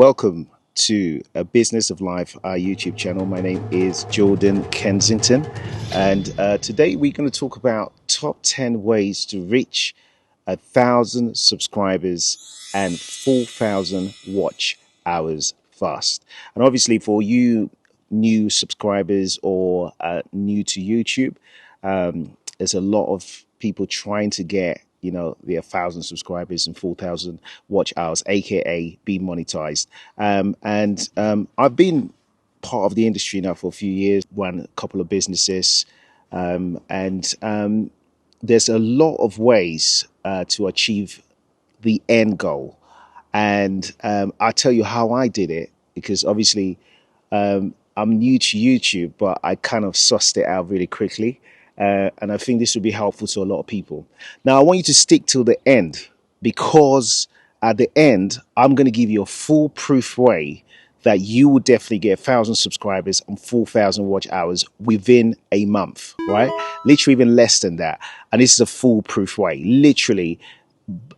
Welcome to a Business of Life, our YouTube channel. My name is Jordan Kensington, and today we're going to talk about top 10 ways to reach 1,000 subscribers and 4,000 watch hours fast. And obviously, for you new subscribers or new to YouTube, there's a lot of people trying to get the 1,000 subscribers and 4,000 watch hours, aka be monetized. I've been part of the industry now for a few years, run a couple of businesses, and there's a lot of ways to achieve the end goal. And I'll tell you how I did it, because obviously I'm new to YouTube, but I kind of sussed it out really quickly. And I think this will be helpful to a lot of people. Now, I want you to stick till the end, because at the end, I'm going to give you a foolproof way that you will definitely get 1,000 subscribers and 4,000 watch hours within a month, right? Literally even less than that. And this is a foolproof way. Literally,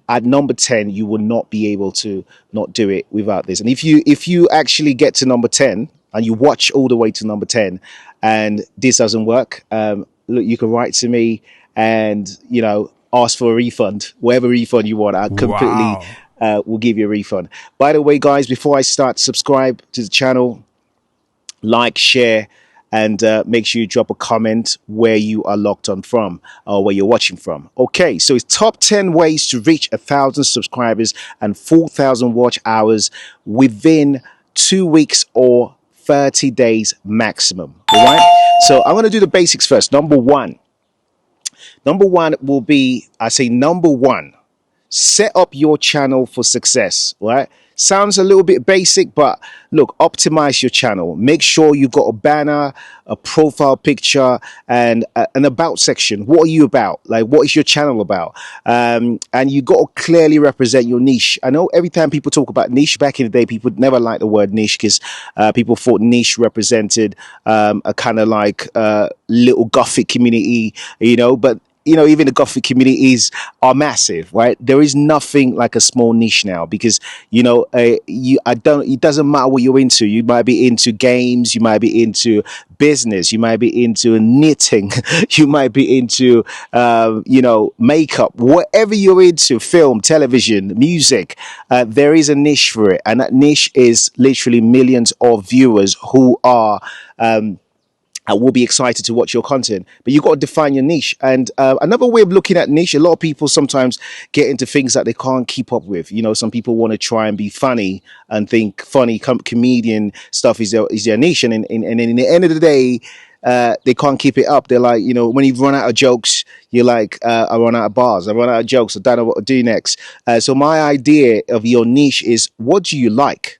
at number 10, you will not be able to not do it without this. And if you actually get to number 10 and you watch all the way to number 10 and this doesn't work, look, you can write to me and, ask for a refund, whatever refund you want. I completely will give you a refund. By the way, guys, before I start, subscribe to the channel, like, share, and make sure you drop a comment where you are logged on from or where you're watching from. Okay, so it's top 10 ways to reach 1,000 subscribers and 4,000 watch hours within 2 weeks or 30 days maximum. All right, so I'm going to do the basics first. Number one will be, number one, set up your channel for success, right? Sounds a little bit basic, but look, optimize your channel. Make sure you've got a banner, a profile picture, and an about section. What are you about? Like, what is your channel about? And you got to clearly represent your niche. I know every time people talk about niche, back in the day, people never liked the word niche, because people thought niche represented a kind of like little gothic community, but even the Gothic communities are massive, right? There is nothing like a small niche now, because it doesn't matter what you're into. You might be into games, you might be into business, you might be into knitting, you might be into makeup, whatever you're into, film, television, music. There is a niche for it, and that niche is literally millions of viewers who are I will be excited to watch your content, but you've got to define your niche. And another way of looking at niche, a lot of people sometimes get into things that they can't keep up with. Some people want to try and be funny and think funny comedian stuff is their niche. And in the end of the day, they can't keep it up. They're like, when you run out of jokes, you're like, I run out of bars, I run out of jokes, I don't know what to do next. So my idea of your niche is, what do you like?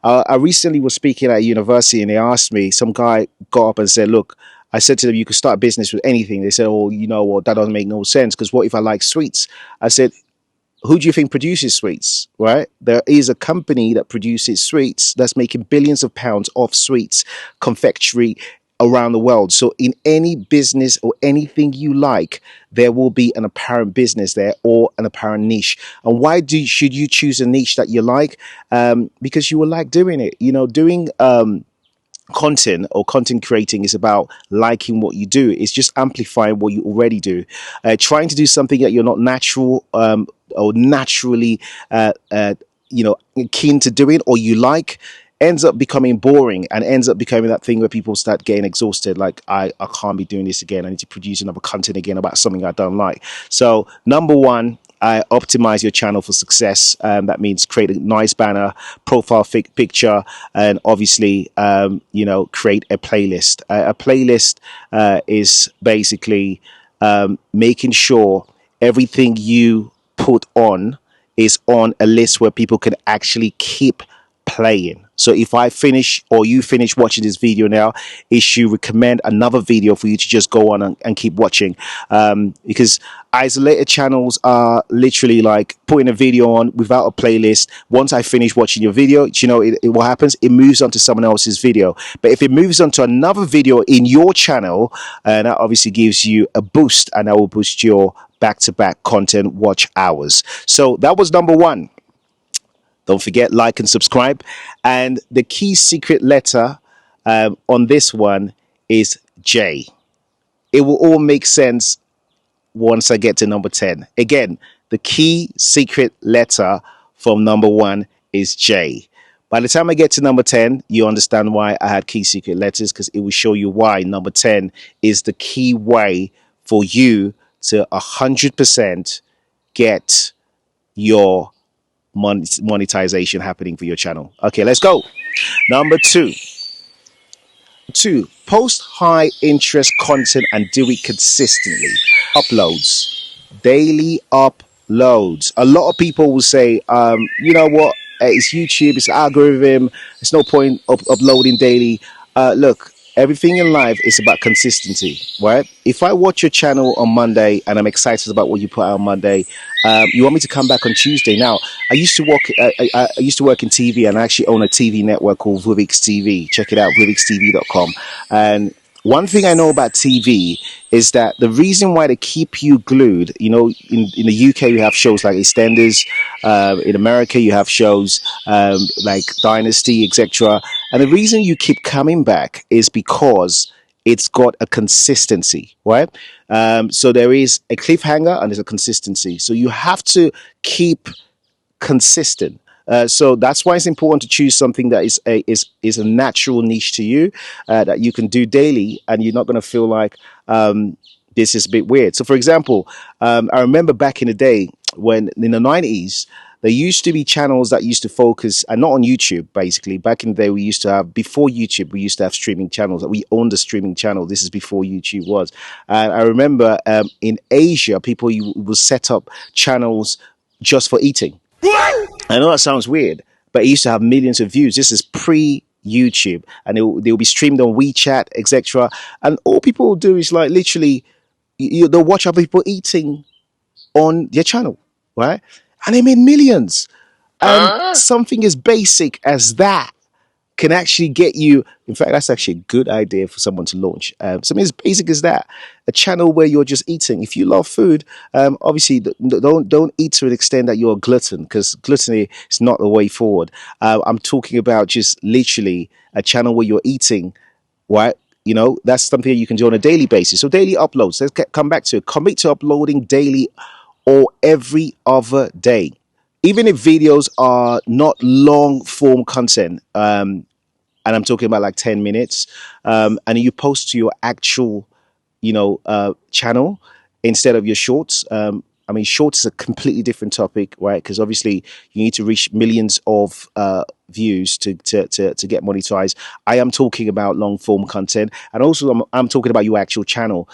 I recently was speaking at a university, and they asked me, some guy got up and said, look, I said to them, you could start a business with anything. They said, oh, that doesn't make no sense, because what if I like sweets? I said, who do you think produces sweets, right? There is a company that produces sweets that's making billions of pounds off sweets, confectionery around the world. So in any business or anything you like, there will be an apparent business there or an apparent niche. And why should you choose a niche that you like? Because you will like doing it. Doing content or content creating is about liking what you do. It's just amplifying what you already do. Trying to do something that you're not natural or naturally keen to doing, or you like, ends up becoming boring and ends up becoming that thing where people start getting exhausted. Like, I can't be doing this again. I need to produce another content again about something I don't like. So number one, optimize your channel for success. That means create a nice banner, profile picture, and obviously, create a playlist. A playlist is basically making sure everything you put on is on a list where people can actually keep playing. So if I finish or you finish watching this video now, it should recommend another video for you to just go on and keep watching. Because isolated channels are literally like putting a video on without a playlist. Once I finish watching your video, what happens? It moves on to someone else's video. But if it moves on to another video in your channel, that obviously gives you a boost, and that will boost your back-to-back content watch hours. So that was number one. Don't forget, like and subscribe. And the key secret letter on this one is J. It will all make sense once I get to number 10. Again, the key secret letter from number 1 is J. By the time I get to number 10, you understand why I had key secret letters, because it will show you why number 10 is the key way for you to 100% get your monetization happening for your channel. Okay, let's go. Number 2. Post high interest content and do it consistently. Uploads. Daily uploads. A lot of people will say, you know what? It's YouTube, it's algorithm. There's no point of uploading daily. Look, everything in life is about consistency, right? If I watch your channel on Monday and I'm excited about what you put out on Monday, you want me to come back on Tuesday. Now, I used to work. I used to work in TV, and I actually own a TV network called Vuvix TV. Check it out, vuvixtv.com. And one thing I know about TV is that the reason why they keep you glued, you know, in the UK you have shows like EastEnders, in America you have shows like Dynasty, etc. And the reason you keep coming back is because it's got a consistency, right? So there is a cliffhanger and there's a consistency. So you have to keep consistent. So that's why it's important to choose something that is a natural niche to you, that you can do daily, and you're not going to feel like this is a bit weird. So, for example, I remember back in the day when in the 90s, there used to be channels that used to focus, and not on YouTube, basically. Back in the day, we used to have, before YouTube, we used to have streaming channels. We owned a streaming channel. This is before YouTube was. And I remember in Asia, people will set up channels just for eating. I know that sounds weird, but it used to have millions of views. This is pre-YouTube, and they'll be streamed on WeChat, etc. And all people will do is like literally, they'll watch other people eating on their channel, right? And they made millions. And something as basic as that can actually get you. In fact, that's actually a good idea for someone to launch. Something as basic as that, a channel where you're just eating. If you love food, obviously don't eat to an extent that you're a glutton, because gluttony is not the way forward. I'm talking about just literally a channel where you're eating, right? You know, that's something that you can do on a daily basis. So daily uploads. Let's come back to it. Commit to uploading daily or every other day. Even if videos are not long form content, and I'm talking about like 10 minutes, and you post to your actual, channel instead of your shorts. I mean, shorts is a completely different topic, right? Because obviously you need to reach millions of views to get monetized. I am talking about long form content, and also I'm talking about your actual channel.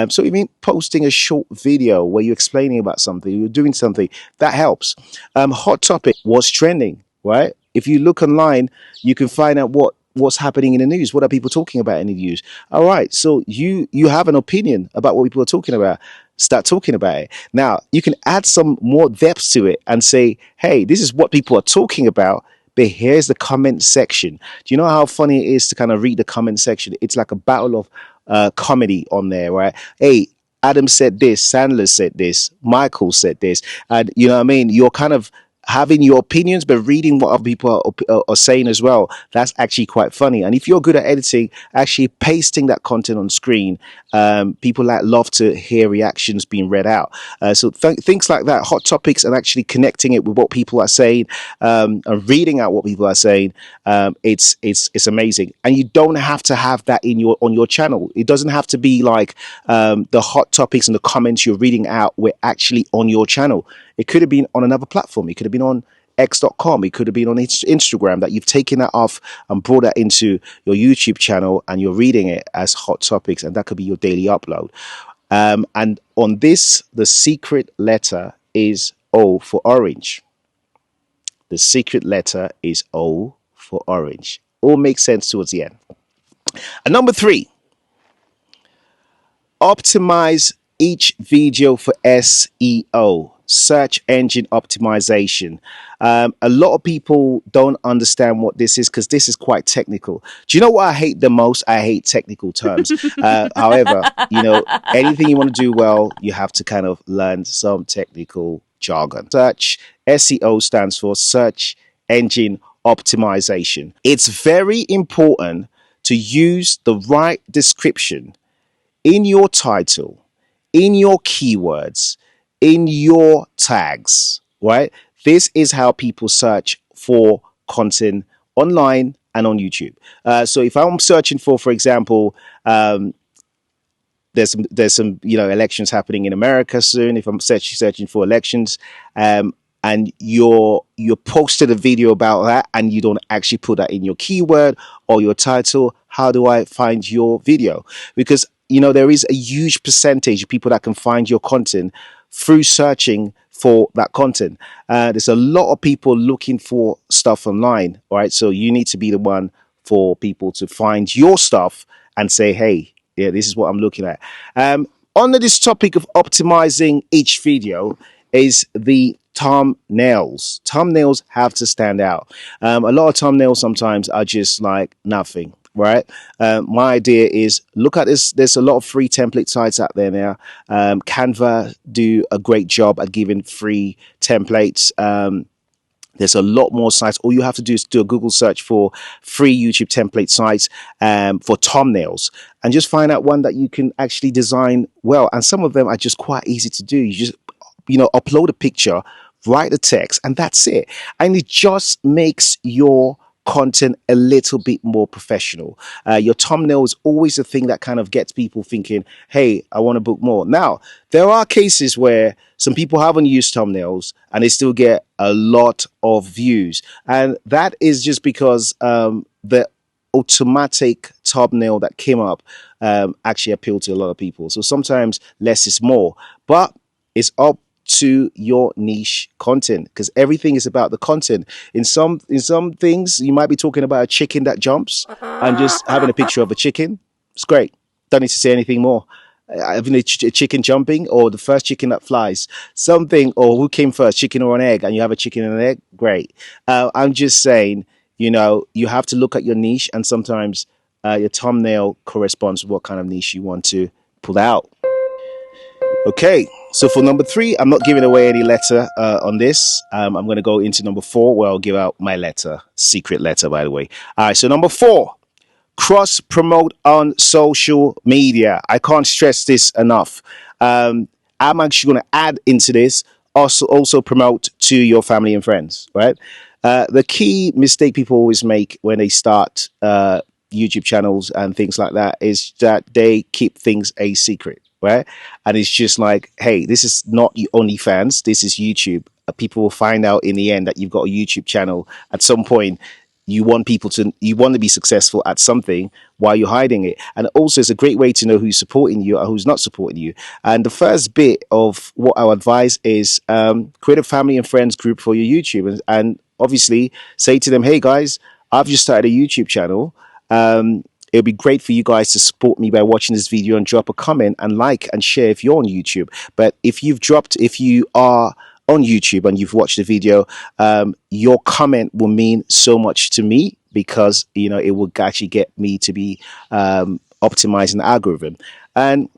So you mean posting a short video where you're explaining about something, you're doing something that helps. Hot topic was trending, right? If you look online, you can find out what's happening in the news. What are people talking about in the news? All right, so you have an opinion about what people are talking about. Start talking about it. Now, you can add some more depth to it and say, hey, this is what people are talking about, but here's the comment section. Do you know how funny it is to kind of read the comment section? It's like a battle of comedy on there, right? Hey, Adam said this, Sandler said this, Michael said this. And you know what I mean? You're kind of having your opinions, but reading what other people are saying as well. That's actually quite funny. And if you're good at editing, actually pasting that content on screen, people love to hear reactions being read out. So things like that, hot topics, and actually connecting it with what people are saying, and reading out what people are saying. It's amazing. And you don't have to have that on your channel. It doesn't have to be like the hot topics and the comments you're reading out were actually on your channel. It could have been on another platform. It could have been on x.com. It could have been on Instagram, that you've taken that off and brought that into your YouTube channel, and you're reading it as hot topics, and that could be your daily upload. And on this, the secret letter is O for orange. The secret letter is O for orange. All makes sense towards the end. And number 3, optimize each video for SEO, search engine optimization. A lot of people don't understand what this is, because this is quite technical. Do you know what I hate the most? I hate technical terms. However, anything you want to do well, you have to kind of learn some technical jargon. Search, SEO stands for search engine optimization. It's very important to use the right description in your title, in your keywords, in your tags, right? This is how people search for content online and on YouTube. So if I'm searching for example, there's some elections happening in America soon. If I'm searching for elections, and you're posted a video about that and you don't actually put that in your keyword or your title, how do I find your video? Because there is a huge percentage of people that can find your content through searching for that content. There's a lot of people looking for stuff online, right? So you need to be the one for people to find your stuff and say, hey, yeah, this is what I'm looking at. Under this topic of optimizing each video is the thumbnails. Thumbnails have to stand out. A lot of thumbnails sometimes are just like nothing, right? My idea is look at this. There's a lot of free template sites out there now. Canva do a great job at giving free templates. There's a lot more sites. All you have to do is do a Google search for free YouTube template sites for thumbnails and just find out one that you can actually design well. And some of them are just quite easy to do. You just, upload a picture, write the text, and that's it. And it just makes your content a little bit more professional. Your thumbnail is always the thing that kind of gets people thinking, hey, I want to book more. Now, there are cases where some people haven't used thumbnails and they still get a lot of views. And that is just because the automatic thumbnail that came up actually appealed to a lot of people. So sometimes less is more, but it's up to your niche content, because everything is about the content. In some things you might be talking about a chicken that jumps and just having a picture of a chicken. It's great. Don't need to say anything more. Having a chicken jumping, or the first chicken that flies, something, or who came first, chicken or an egg, and you have a chicken and an egg, great. I'm just saying, you have to look at your niche, and sometimes your thumbnail corresponds to what kind of niche you want to pull out. Okay, so for number 3, I'm not giving away any letter on this. I'm going to go into number 4, where I'll give out my letter, secret letter, by the way. All right, so number 4, cross promote on social media. I can't stress this enough. I'm actually going to add into this, also promote to your family and friends, right? The key mistake people always make when they start YouTube channels and things like that is that they keep things a secret. Right. And it's just like, hey, this is not OnlyFans. This is YouTube. People will find out in the end that you've got a YouTube channel. At some point, you want to be successful at something while you're hiding it. And also, it's a great way to know who's supporting you or who's not supporting you. And the first bit of what I would advise is create a family and friends group for your YouTube. And obviously, say to them, hey, guys, I've just started a YouTube channel. It would be great for you guys to support me by watching this video and drop a comment and like and share if you're on YouTube. But if you are on YouTube and you've watched the video, your comment will mean so much to me, because it will actually get me to be optimizing the algorithm. And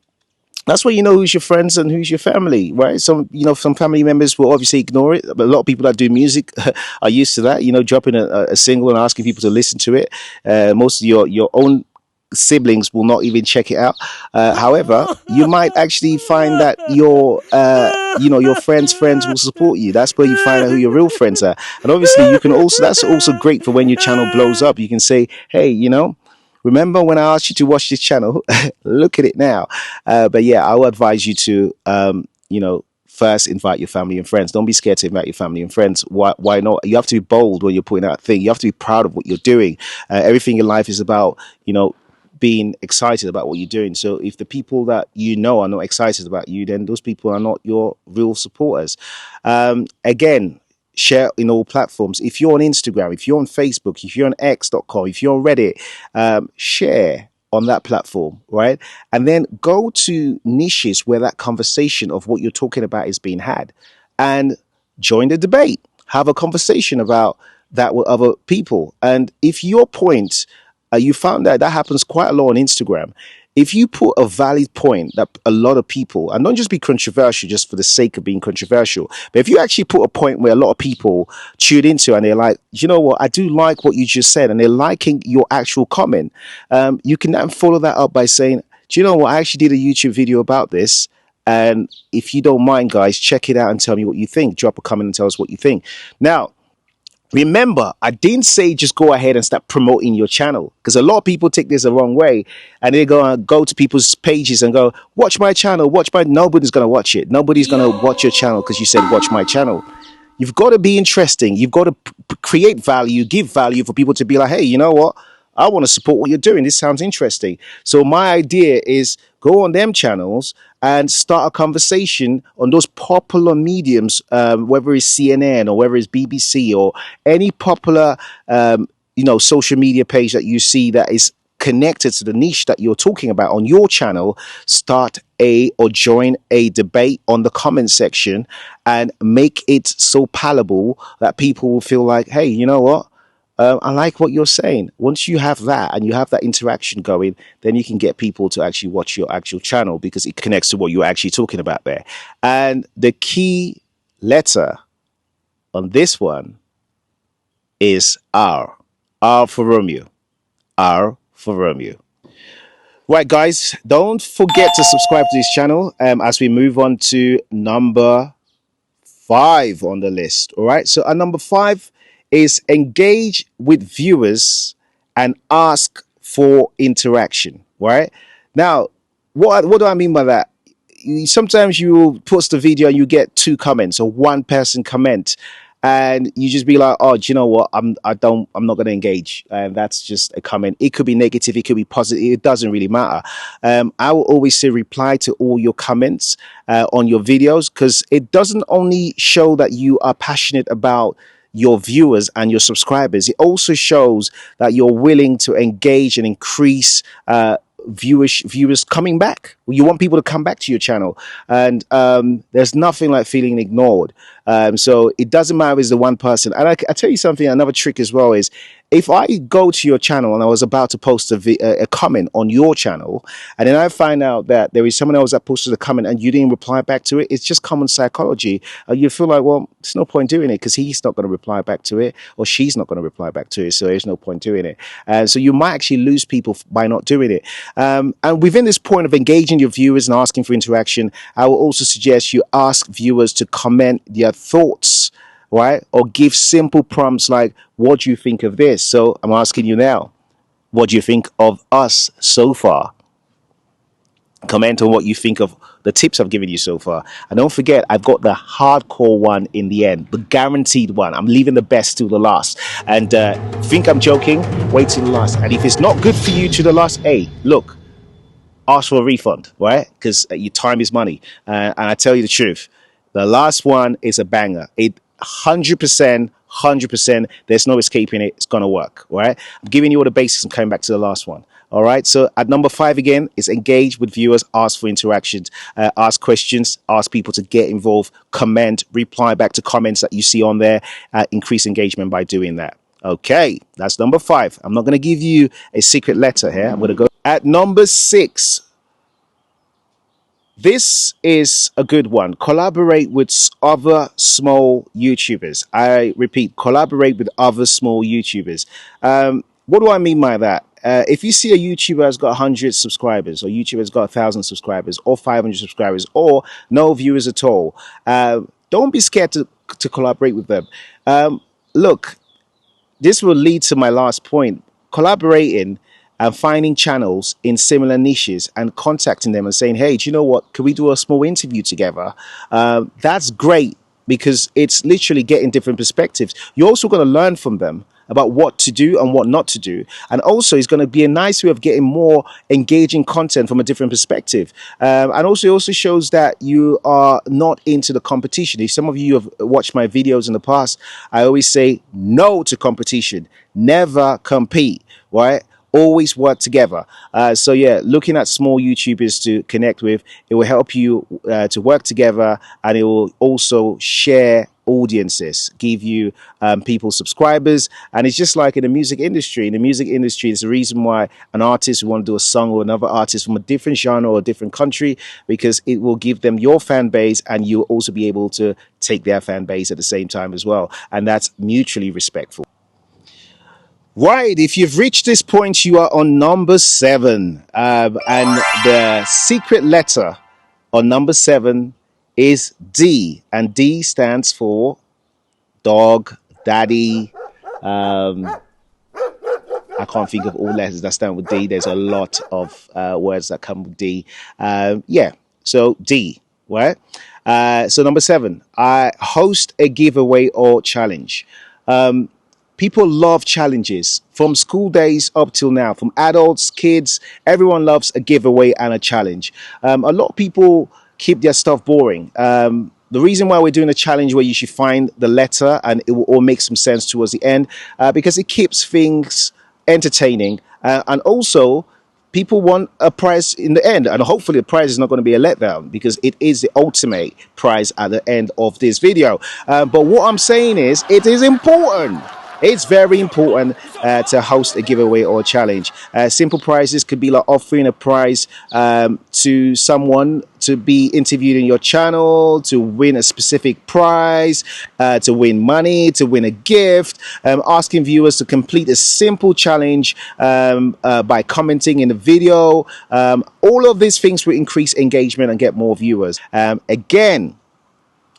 that's where you know who's your friends and who's your family, right? Some family members will obviously ignore it, but a lot of people that do music are used to that. Dropping a single and asking people to listen to it. Most of your own siblings will not even check it out. However, you might actually find that your friends will support you. That's where you find out who your real friends are. And obviously, that's also great for when your channel blows up. You can say, hey, remember when I asked you to watch this channel? Look at it now. But yeah, I would advise you to, first invite your family and friends. Don't be scared to invite your family and friends. Why not? You have to be bold when you're putting out a thing. You have to be proud of what you're doing. Everything in life is about, being excited about what you're doing. So if the people that are not excited about you, then those people are not your real supporters. Again, share in all platforms. If you're on Instagram, if you're on Facebook, if you're on X.com, if you're on Reddit, share on that platform, right? And then go to niches where that conversation of what you're talking about is being had, and join the debate. Have a conversation about that with other people. And if your point, you found that happens quite a lot on Instagram. if you put a valid point that a lot of people, and don't just be controversial just for the sake of being controversial, but if you actually put a point where a lot of people tune into and they're like, you know what, I do like what you just said, and they're liking your actual comment, you can then follow that up by saying, do you know what, I actually did a YouTube video about this. And if you don't mind, guys, check it out and tell me what you think. Drop a comment and tell us what you think. Now, remember, I didn't say just go ahead and start promoting your channel, because a lot of people take this the wrong way and they go to people's pages and go, watch my channel, nobody's going to watch it. Nobody's going to watch your channel because you said watch my channel. You've got to be interesting. You've got to create value, give value for people to be like, hey, you know what? I want to support what you're doing. This sounds interesting. So my idea is go on them channels and start a conversation on those popular mediums, whether it's CNN or whether it's BBC or any popular, social media page that you see that is connected to the niche that you're talking about on your channel. Start or join a debate on the comment section and make it so palatable that people will feel like, hey, you know what? I like what you're saying. Once you have that and you have that interaction going, then you can get people to actually watch your actual channel because it connects to what you're actually talking about there. And the key letter on this one is R. R for Romeo. R for Romeo. Right, guys, don't forget to subscribe to this channel as we move on to number 5 on the list. All right, so at number 5 is engage with viewers and ask for interaction. Right now, what do I mean by that? Sometimes you post a video and you get 2 comments or 1 person comment, and you just be like, oh, do you know what? I'm not going to engage. And that's just a comment. It could be negative. It could be positive. It doesn't really matter. I will always say reply to all your comments on your videos, because it doesn't only show that you are passionate about your viewers and your subscribers. It also shows that you're willing to engage and increase viewers coming back. You want people to come back to your channel, and there's nothing like feeling ignored. So it doesn't matter if it's the 1 person. And I tell you something, another trick as well is, if I go to your channel and I was about to post a comment on your channel, and then I find out that there is someone else that posted a comment and you didn't reply back to it, it's just common psychology. You feel like, well, there's no point doing it because he's not going to reply back to it, or she's not going to reply back to it, so there's no point doing it. So you might actually lose people by not doing it. And within this point of engaging your viewers and asking for interaction, I will also suggest you ask viewers to comment their thoughts, right? Or give simple prompts like, what do you think of this? So I'm asking you now, what do you think of us so far? Comment on what you think of the tips I've given you so far. And don't forget, I've got the hardcore one in the end, the guaranteed one. I'm leaving the best to the last. And think I'm joking? Wait till the last. And if it's not good for you to the last, hey, look, ask for a refund, right? Because your time is money. And I tell you the truth, the last one is a banger. It 100%, there's no escaping it. It's going to work, right? I'm giving you all the basics and coming back to the last one. All right. So at number 5 again is engage with viewers, ask for interactions, ask questions, ask people to get involved, comment, reply back to comments that you see on there, increase engagement by doing that. Okay, that's number 5. I'm not going to give you a secret letter here. I'm going to go at number 6. This is a good one. Collaborate with other small YouTubers. I repeat, collaborate with other small YouTubers. What do I mean by that? If you see a YouTuber has got 100 subscribers, or YouTuber has got 1,000 subscribers, or 500 subscribers, or no viewers at all, don't be scared to collaborate with them. Look, this will lead to my last point. Collaborating and finding channels in similar niches and contacting them and saying, hey, do you know what? Can we do a small interview together? That's great, because it's literally getting different perspectives. You're also going to learn from them about what to do and what not to do. And also it's going to be a nice way of getting more engaging content from a different perspective. And also it also shows that you are not into the competition. If some of you have watched my videos in the past, I always say no to competition. Never compete, right? Always work together. So yeah, looking at small YouTubers to connect with, it will help you to work together, and it will also share audiences, give you people subscribers. And it's just like in the music industry. In the music industry, it's the reason why an artist will want to do a song or another artist from a different genre or a different country, because it will give them your fan base, and you'll also be able to take their fan base at the same time as well. And that's mutually respectful. Right, if you've reached this point, you are on number 7. And the secret letter on number 7 is D. And D stands for dog, daddy. I can't think of all letters that stand with D. There's a lot of words that come with D. Yeah, so D, right? So number 7, I host a giveaway or challenge. People love challenges from school days up till now, from adults, kids. Everyone loves a giveaway and a challenge. A lot of people keep their stuff boring. The reason why we're doing a challenge where you should find the letter and it will all make some sense towards the end, because it keeps things entertaining, and also people want a prize in the end, and hopefully the prize is not going to be a letdown, because it is the ultimate prize at the end of this video. But what I'm saying is, it is important. It's very important to host a giveaway or a challenge. Simple prizes could be like offering a prize to someone to be interviewed in your channel, to win a specific prize, to win money, to win a gift, asking viewers to complete a simple challenge by commenting in the video. All of these things will increase engagement and get more viewers. Again,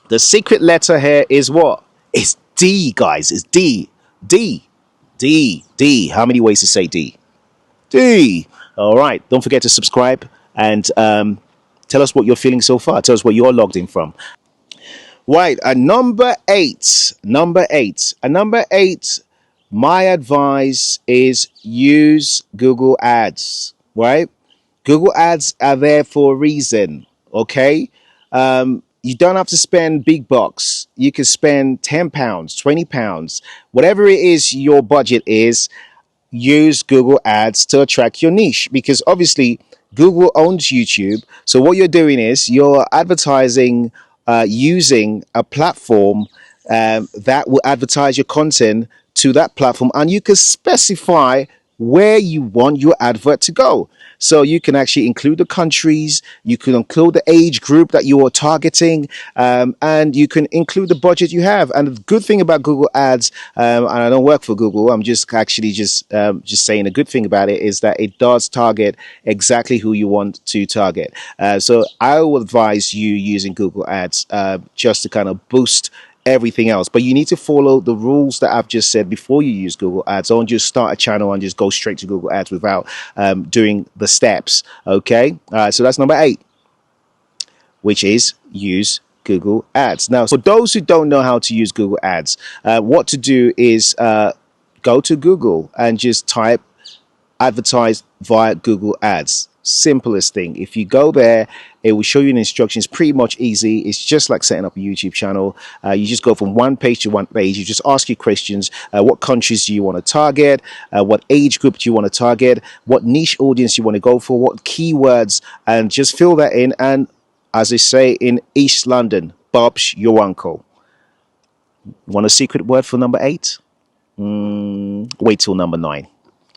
the secret letter here is what? It's D, guys. It's D. D. D. D. How many ways to say D? D. All right. Don't forget to subscribe and tell us what you're feeling so far. Tell us what you're logged in from. Right. And number 8. Number 8. And number 8, my advice is use Google Ads. Right? Google Ads are there for a reason. Okay? You don't have to spend big bucks. You can spend £10, £20, whatever it is your budget is. Use Google Ads to attract your niche, because obviously Google owns YouTube. So what you're doing is you're advertising using a platform that will advertise your content to that platform, and you can specify where you want your advert to go. So you can actually include the countries, you can include the age group that you are targeting, and you can include the budget you have. And the good thing about Google Ads, and I don't work for Google, I'm just actually just saying a good thing about it, is that it does target exactly who you want to target. So I will advise you using Google Ads just to kind of boost everything else, but you need to follow the rules that I've just said before you use Google Ads. Don't just start a channel and just go straight to Google Ads without doing the steps. Okay, so that's number 8, which is use Google Ads. Now, for those who don't know how to use Google Ads, what to do is go to Google and just type advertise via Google Ads. Simplest thing. If you go there, it will show you the instructions. Pretty much easy. It's just like setting up a YouTube channel. You just go from one page to one page. You just ask your questions. What countries do you want to target? What age group do you want to target? What niche audience you want to go for? What keywords? And just fill that in. And as they say in East London, Bob's your uncle. Want a secret word for number 8? Wait till number 9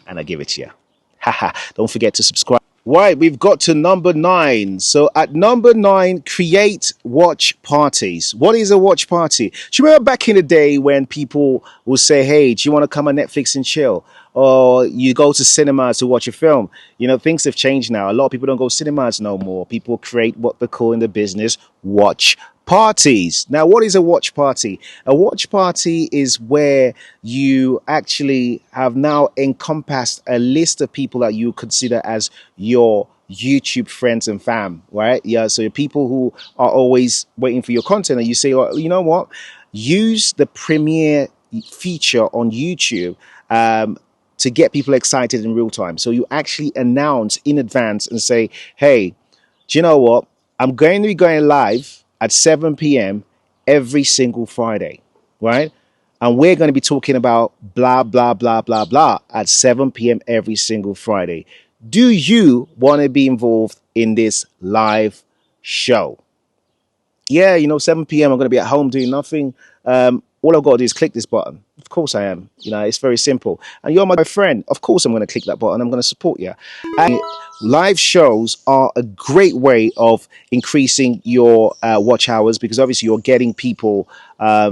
and I give it to you. Haha. Don't forget to subscribe. Right, we've got to number 9. So at number 9, create watch parties. What is a watch party? Do you remember back in the day when people would say, hey, do you want to come on Netflix and chill? Or you go to cinemas to watch a film? You know, things have changed now. A lot of people don't go to cinemas no more. People create what they call in the business watch parties. Now, what is a watch party? A watch party is where you actually have now encompassed a list of people that you consider as your YouTube friends and fam, right? Yeah, so people who are always waiting for your content, and you say, well, you know what? Use the premiere feature on YouTube to get people excited in real time. So you actually announce in advance and say, hey, do you know what? I'm going to be going live at 7 p.m. every single Friday, right? And we're going to be talking about blah, blah, blah, blah, blah at 7 p.m. every single Friday. Do you want to be involved in this live show? Yeah, you know, 7 p.m. I'm going to be at home doing nothing. All I've got to do is click this button. Of course I am. It's very simple. And you're my friend. Of course I'm going to click that button. I'm going to support you. And live shows are a great way of increasing your watch hours, because obviously you're getting people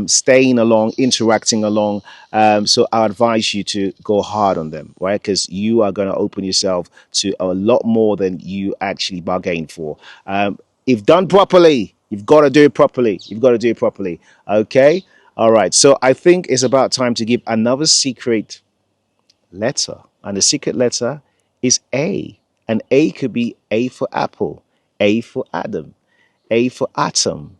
staying along, interacting along. So I advise you to go hard on them, right? Because you are going to open yourself to a lot more than you actually bargained for. If done properly, you've got to do it properly. You've got to do it properly. Okay. All right. So I think it's about time to give another secret letter. And the secret letter is A. And A could be A for apple, A for Adam, A for atom,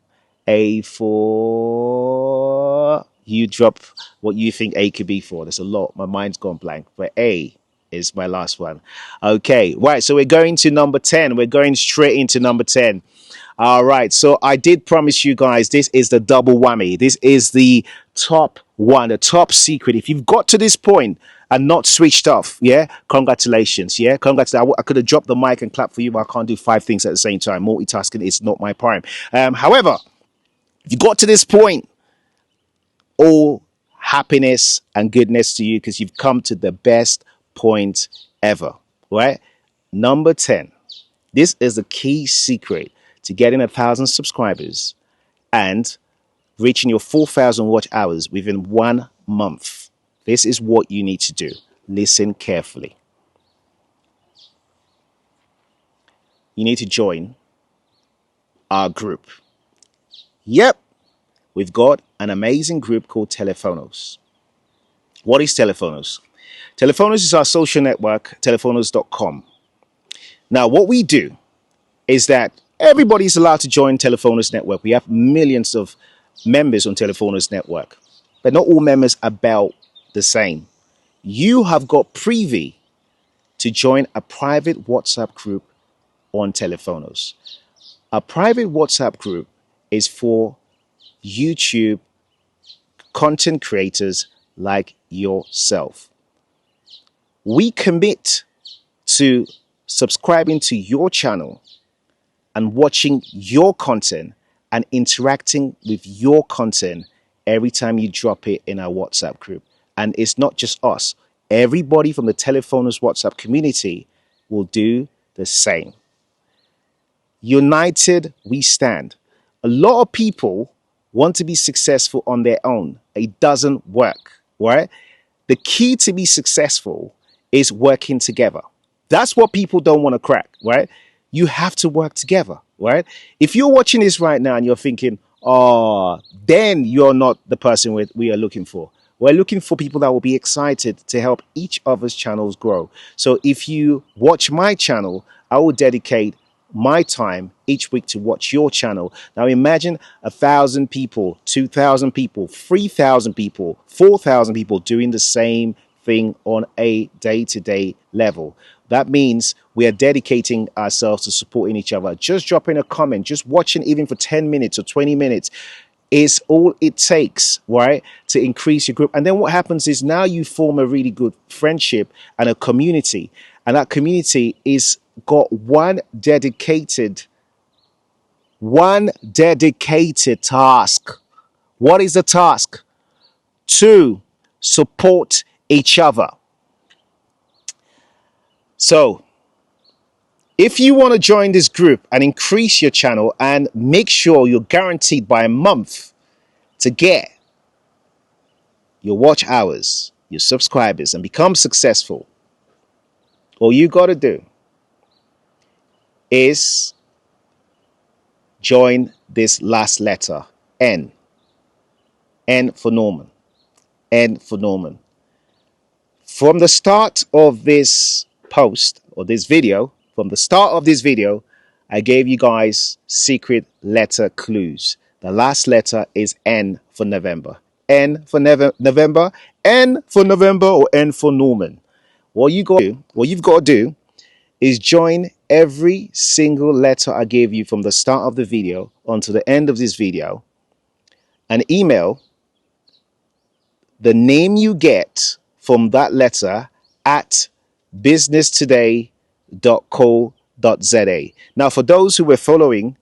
A for... You drop what you think A could be for. There's a lot. My mind's gone blank. But A is my last one. Okay. Right. So we're going to number 10. We're going straight into number 10. All right. So I did promise you guys, this is the double whammy. This is the top one, the top secret. If you've got to this point and not switched off, yeah, congratulations. Yeah, congratulations. I could have dropped the mic and clapped for you, but I can't do 5 things at the same time. Multitasking is not my prime. However, if you got to this point, all happiness and goodness to you, because you've come to the best point ever, right? Number 10. This is the key secret to getting 1,000 subscribers and reaching your 4,000 watch hours within 1 month. This is what you need to do. Listen carefully. You need to join our group. Yep, we've got an amazing group called Telephonos. What is Telephonos? Telephonos is our social network, telephonos.com. Now, what we do is that everybody's allowed to join Telephonos network. We have millions of members on Telephonos network, but not all members are about the same. You have got privy to join a private WhatsApp group on Telephonos. A private WhatsApp group is for YouTube content creators like yourself. We commit to subscribing to your channel and watching your content and interacting with your content every time you drop it in our WhatsApp group. And it's not just us. Everybody from the Telephonos WhatsApp community will do the same. United, we stand. A lot of people want to be successful on their own. It doesn't work, right? The key to be successful is working together. That's what people don't want to crack, right? You have to work together, right? If you're watching this right now and you're thinking, oh, then you're not the person we are looking for. We're looking for people that will be excited to help each other's channels grow. So if you watch my channel, I will dedicate my time each week to watch your channel. Now imagine 1,000 people, 2,000 people, 3,000 people, 4,000 people doing the same thing on a day-to-day level. That means we are dedicating ourselves to supporting each other. Just dropping a comment, just watching even for 10 minutes or 20 minutes is all it takes, right, to increase your group. And then what happens is now you form a really good friendship and a community. And that community is got one dedicated task. What is the task? To support each other. So if you want to join this group and increase your channel and make sure you're guaranteed by a month to get your watch hours, your subscribers, and become successful, all you got to do is join this last letter, N. N for Norman. N for Norman. From the start of this post or this video, I gave you guys secret letter clues. The last letter is N for November. N for November, N for November, or N for Norman. What you've got to do is join every single letter I gave you from the start of the video onto the end of this video and email the name you get from that letter at businesstoday.co.za. Now, for those who were following,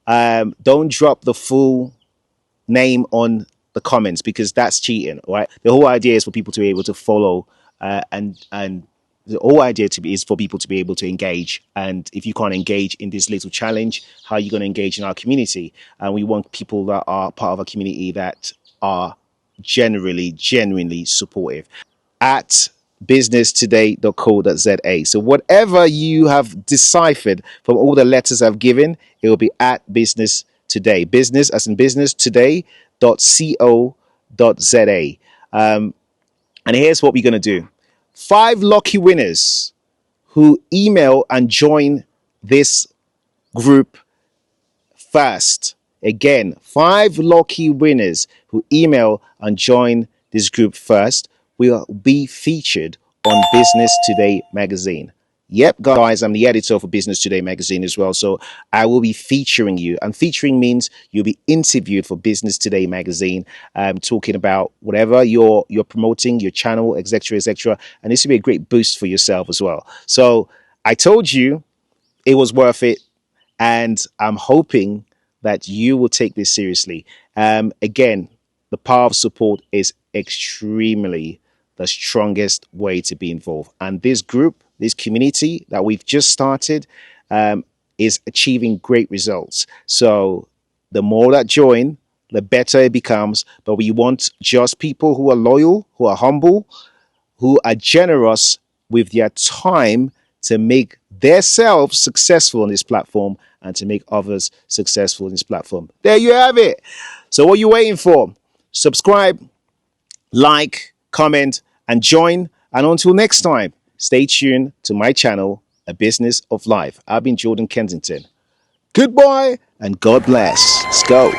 don't drop the full name on the comments because that's cheating, right? The whole idea is for people to be able to follow, and the whole idea to be is for people to be able to engage. And if you can't engage in this little challenge, how are you going to engage in our community? And we want people that are part of a community that are genuinely supportive. At businesstoday.co.za. So whatever you have deciphered from all the letters I've given, it will be at business today. Business as in business today.co.za. And here's what we're going to do. 5 lucky winners who email and join this group first. Again, 5 lucky winners who email and join this group first will be featured on Business Today magazine. Yep, guys, I'm the editor for Business Today magazine as well. So I will be featuring you. And featuring means you'll be interviewed for Business Today magazine, talking about whatever you're promoting, your channel, etc., etc. And this will be a great boost for yourself as well. So I told you it was worth it. And I'm hoping that you will take this seriously. Again, the power of support is extremely the strongest way to be involved. And this group, this community that we've just started, is achieving great results. So the more that join, the better it becomes. But we want just people who are loyal, who are humble, who are generous with their time to make themselves successful on this platform and to make others successful in this platform. There you have it. So what are you waiting for? Subscribe, like, comment, and join. And until next time, stay tuned to my channel, A Business of Life. I've been Jordan Kensington. Goodbye and God bless. Let's go.